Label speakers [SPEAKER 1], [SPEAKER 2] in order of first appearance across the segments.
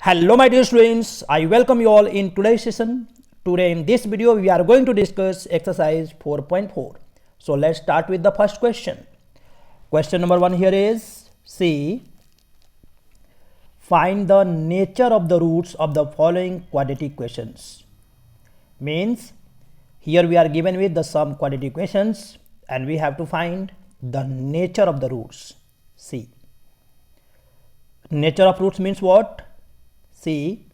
[SPEAKER 1] Hello my dear students, I welcome you all in today's session. Today in this video we are going to discuss exercise 4.4. So let's start with the first question. Question number 1 here is C. Find the nature of the roots of the following quadratic equations. Means here we are given with the some quadratic equations and we have to find the nature of the roots. C. Nature of roots means what? See,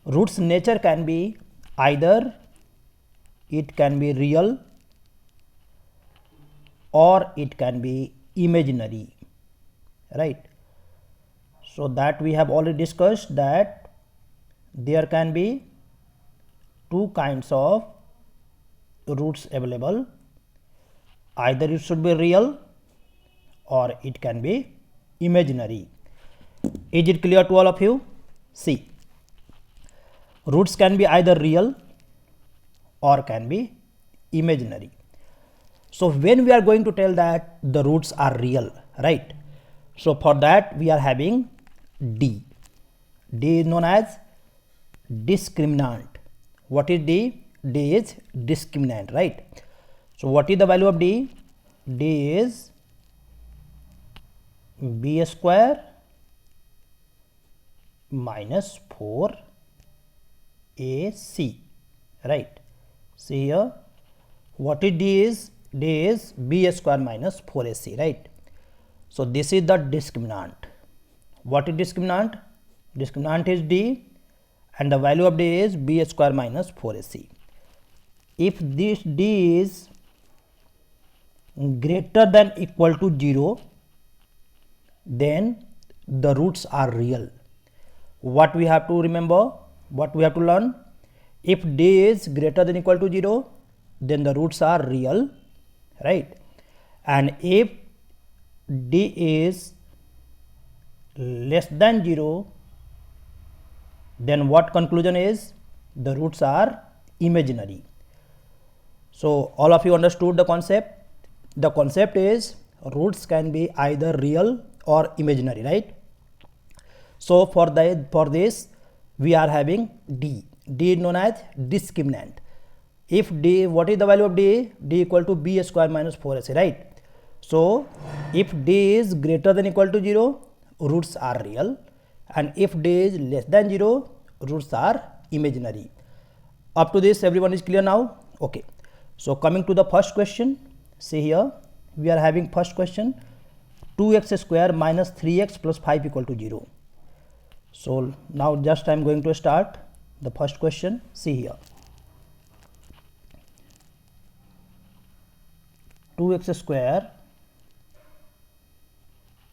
[SPEAKER 1] roots nature can be either it can be real or it can be imaginary, right? So that we have already discussed that there can be two kinds of roots available. Either it should be real or it can be imaginary. Is it clear to all of you? See, roots can be either real or can be imaginary. So when we are going to tell that the roots are real, right? So for that we are having D. D is known as discriminant. What is D? D is discriminant, right? So what is the value of D? D is B square minus 4AC, right? See here, what is D is? D is B square minus 4AC, right? So this is the discriminant. What is discriminant? Discriminant is D and the value of D is B square minus 4AC. If this D is greater than equal to 0, then the roots are real. What we have to remember, what we have to learn, if D is greater than equal to 0, then the roots are real, right? And if D is less than 0, then what conclusion is? The roots are imaginary. So all of you understood the concept. The concept is roots can be either real or imaginary, right? So for this we are having D. D is known as discriminant. If D, what is the value of D? D equal to B square minus 4AC, right? So if D is greater than equal to 0, roots are real, and if D is less than 0, roots are imaginary. Up to this everyone is clear now? Okay. So coming to the first question, see here we are having first question, 2x square minus 3x plus 5 equal to 0. So now just I am going to start the first question. See here, 2x square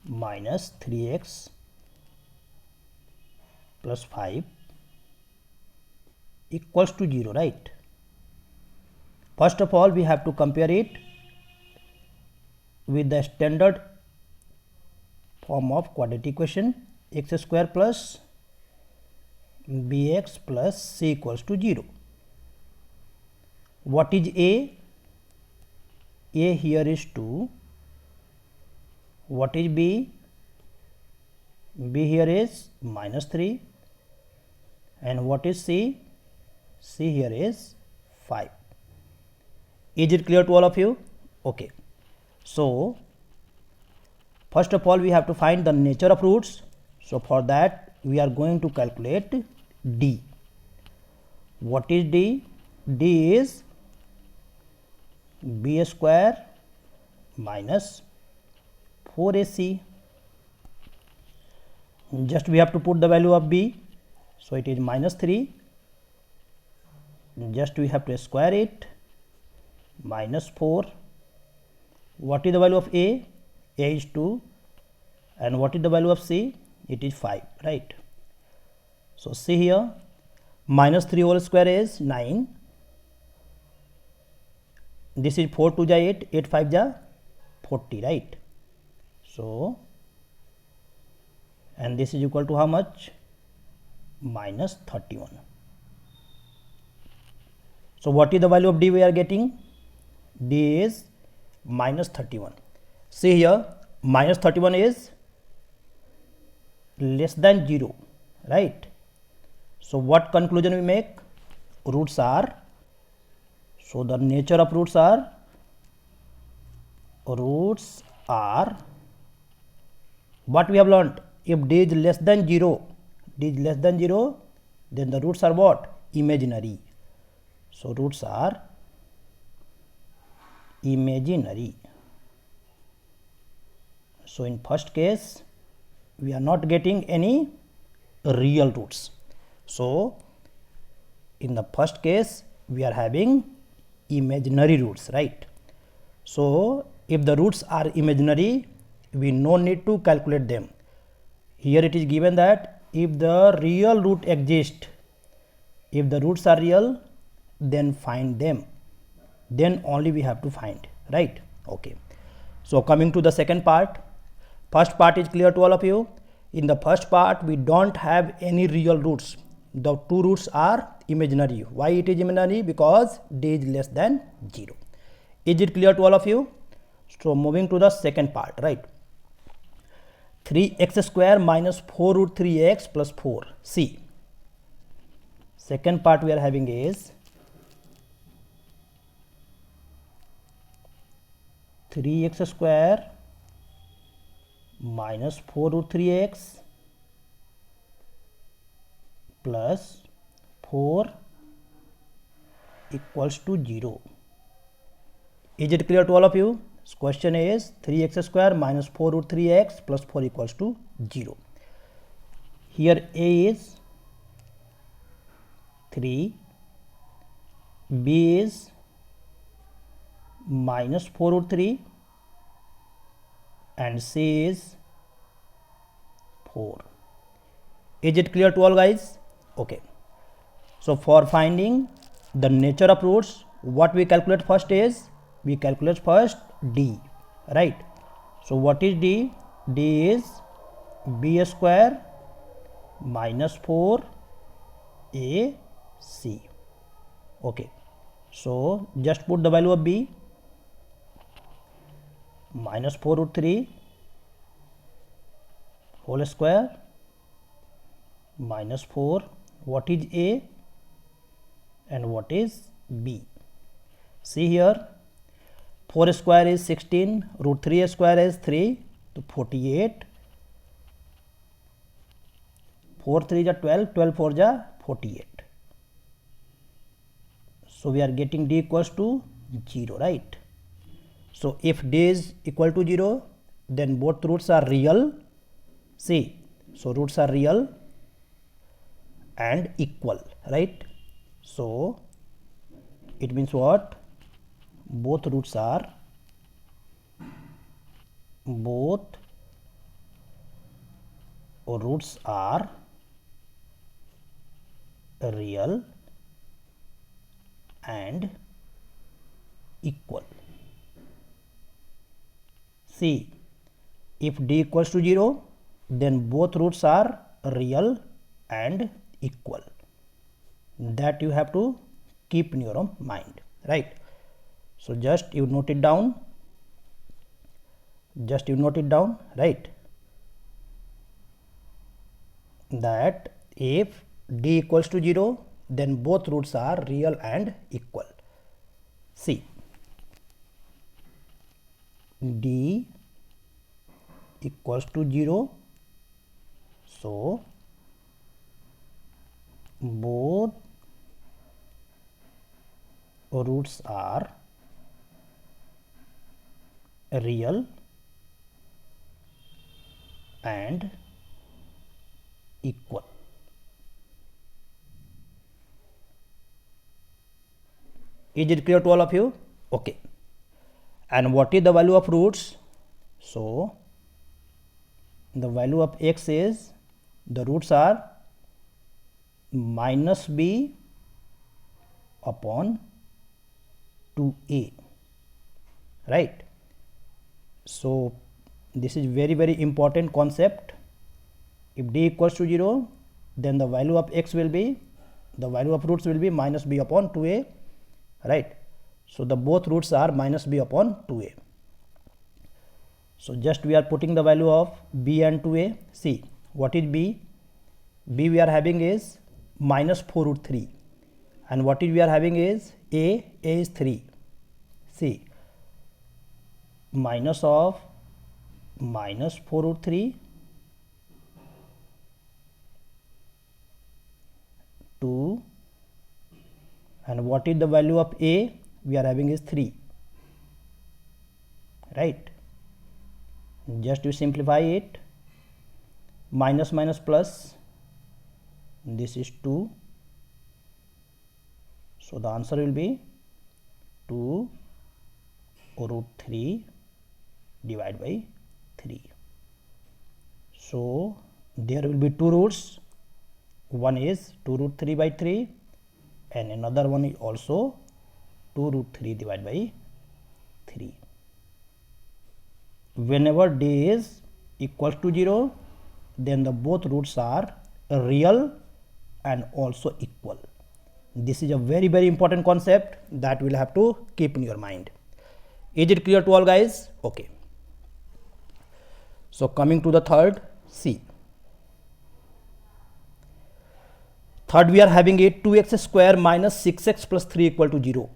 [SPEAKER 1] minus 3x plus 5 equals to 0, right? First of all, we have to compare it with the standard form of quadratic equation, x square plus bx plus c equals to 0. What is A? A here is 2. What is B? B here is minus 3. And what is C? C here is 5. Is it clear to all of you? Okay. So first of all we have to find the nature of roots. So for that we are going to calculate D. What is D? D is B square minus 4AC. Just we have to put the value of B. So it is minus 3. Just we have to square it. Minus 4. What is the value of A? A is 2. And what is the value of C? It is 5, right? So see here, minus 3 whole square is 9. This is 4 2 ja 8, 8 5 ja 40, right? So, and this is equal to how much? Minus 31. So what is the value of D we are getting? D is minus 31. See here, minus 31 is less than 0, right? So what conclusion we make? Roots are, so the nature of roots are what we have learnt. If d is less than 0, then the roots are what? Imaginary. So roots are imaginary. So in first case we are not getting any real roots. So in the first case we are having imaginary roots, right? So if the roots are imaginary, we no need to calculate them. Here it is given that if the real root exists, if the roots are real, then find them, then only we have to find, right? Okay, so coming to the second part. First part is clear to all of you. In the first part we don't have any real roots, the two roots are imaginary. Why it is imaginary? Because d is less than 0. Is it clear to all of you? So moving to the second part, right? 3x square minus 4 root 3x plus 4. See, second part we are having is 3x square minus 4 root 3x plus 4 equals to 0. Is it clear to all of you? So question is 3x square minus 4 root 3x plus 4 equals to 0. Here a is 3, b is minus 4 root 3 and c is 4. Is it clear to all guys? Okay. So for finding the nature of roots, what we calculate first is, we calculate first d, right? So what is d? D is b square minus 4 ac. Okay, so just put the value of b, minus 4 root 3 whole square minus 4, what is a and what is b. See here, 4 square is 16, root 3 square is 3, so 48, 4 3 is 12, 12 4 is 48. So we are getting d equals to 0, right? So if d is equal to 0, then both roots are real. See, so roots are real and equal, right? So it means what? Both roots are real and equal. See, if d equals to 0, then both roots are real and equal. That you have to keep in your mind, right? So just you note it down, right? That if d equals to 0, then both roots are real and equal. See, d equals to 0, so both roots are real and equal. Is it clear to all of you? Okay. And what is the value of roots? So the value of x is, the roots are minus b upon 2a, right? So this is very important concept. If d equals to 0, then the value of x will be, the value of roots will be minus b upon 2a, right? So the both roots are minus b upon 2a. So just we are putting the value of b and 2a. See, what is b? B we are having is minus 4 root 3, and what is we are having is A is 3. See, minus of minus 4 root 3 2, and what is the value of A we are having is 3, right? Just to simplify it, minus minus plus, this is 2, so the answer will be 2 root 3 divided by 3. So there will be two roots, one is 2 root 3 by 3 and another one is also 2 root 3 divided by 3. Whenever d is equals to 0, then the both roots are real and also equal. This is a very important concept that we'll have to keep in your mind. Is it clear to all, guys? Okay. So coming to the third, C. Third we are having a 2x square minus 6x plus 3 equal to 0.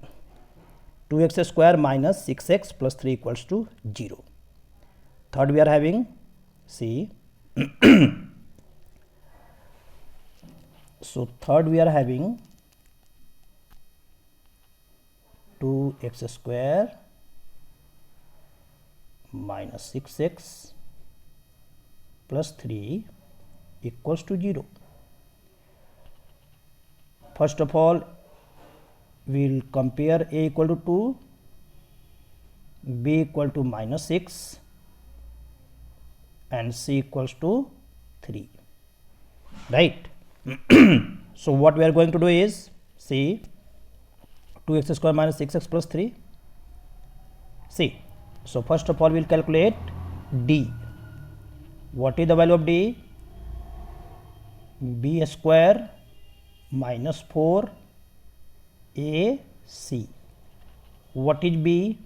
[SPEAKER 1] 2x square minus 6x plus 3 equals to 0. Third we are having C. So third we are having 2x square minus 6x plus 3 equals to 0. First of all, we will compare A equal to 2, B equal to minus 6 and C equals to 3, right? So what we are going to do is, see, 2x square minus 6x plus 3. See, so first of all we will calculate D. What is the value of D? B square minus 4 AC. What is B?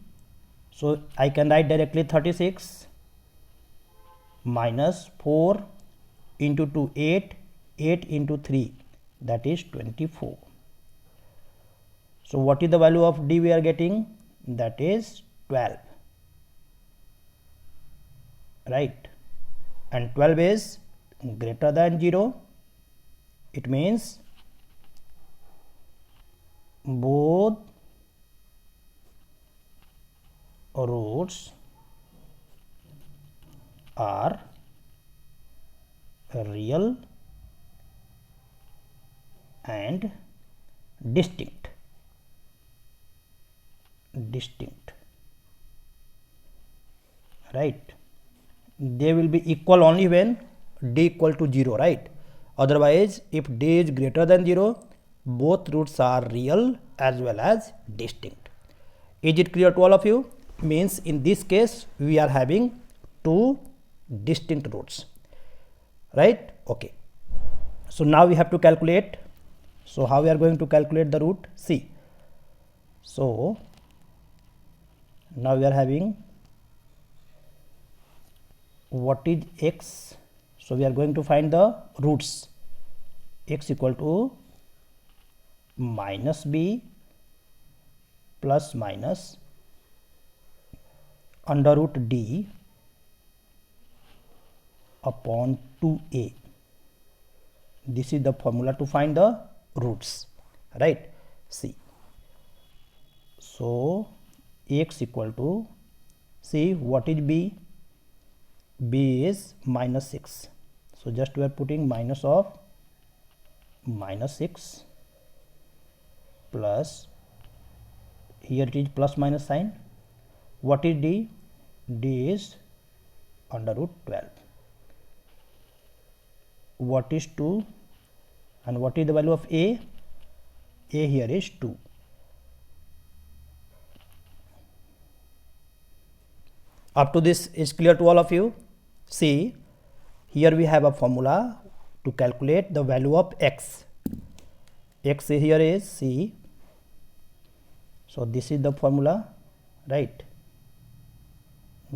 [SPEAKER 1] So I can write directly 36 minus 4 into 2, 8, 8 into 3, that is 24. So what is the value of D we are getting? That is 12, right? And 12 is greater than 0. It means both roots are real and distinct, right? They will be equal only when d equal to 0, right? Otherwise, if d is greater than 0, both roots are real as well as distinct. Is it clear to all of you? Means in this case we are having two distinct roots, right? Okay. So now we have to calculate. So how we are going to calculate the root? See. So now we are having, what is x? So we are going to find the roots. X equal to minus b plus minus under root d upon 2a. This is the formula to find the roots, right? See, so x equal to, see, what is b? B is minus 6. So just we are putting minus of minus 6 plus, here it is plus minus sign. What is d? D is under root 12. What is 2? And what is the value of a? A here is 2. Up to this is clear to all of you? See, here we have a formula to calculate the value of x. X here is C. So this is the formula, right?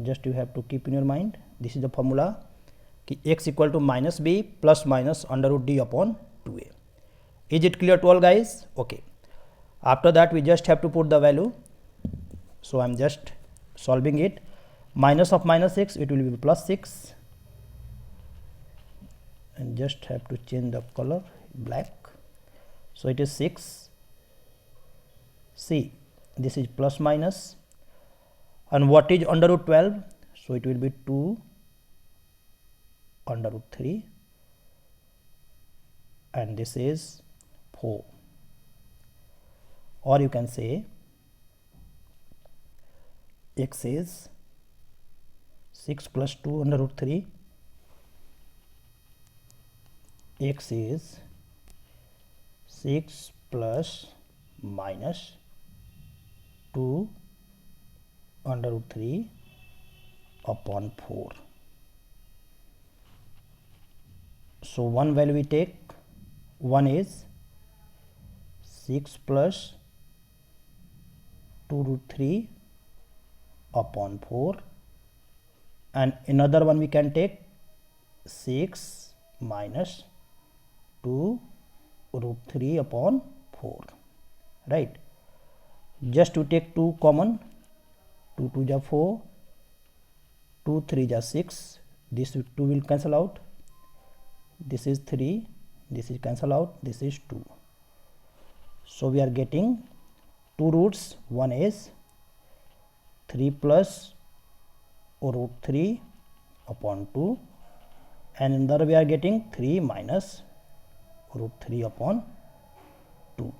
[SPEAKER 1] Just you have to keep in your mind. This is the formula. कि x equal to minus b plus minus under root d upon 2a. Is it clear to all guys? Okay. After that we just have to put the value. So I am just solving it. Minus of minus 6, it will be plus 6, and just have to change the color black. So it is 6. See, this is plus minus, and what is under root 12? So it will be 2 under root 3, and this is 4, or you can say x is 6 plus 2 under root 3, x is 6 plus minus 2 under root 3 upon 4. So one value we take, one is 6 plus 2 root 3 upon 4, and another one we can take 6 minus 2 root 3 upon 4, right? Just to take 2 common, 2 2 ja 4, 2 3 ja 6, this 2 will cancel out, this is 3, this is cancel out, this is 2. So we are getting two roots, one is 3 plus root 3 upon 2, and another we are getting 3 minus root 3 upon 2.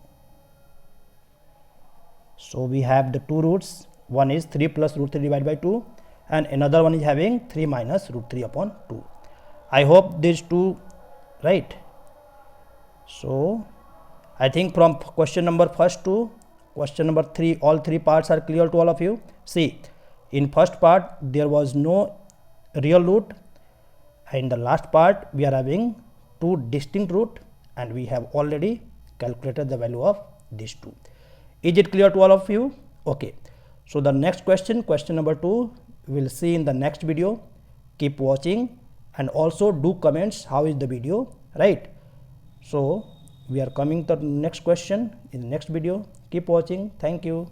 [SPEAKER 1] So we have the two roots, one is 3 plus root 3 divided by 2, and another one is having 3 minus root 3 upon 2. I hope these two right. So I think from question number first to question number 3, all 3 parts are clear to all of you. See, in first part there was no real root, and in the last part we are having two distinct root, and we have already calculated the value of these two. Is it clear to all of you? Okay. So the next question, question number 2, we will see in the next video. Keep watching, and also do comments how is the video, right? So we are coming to the next question in the next video. Keep watching. Thank you.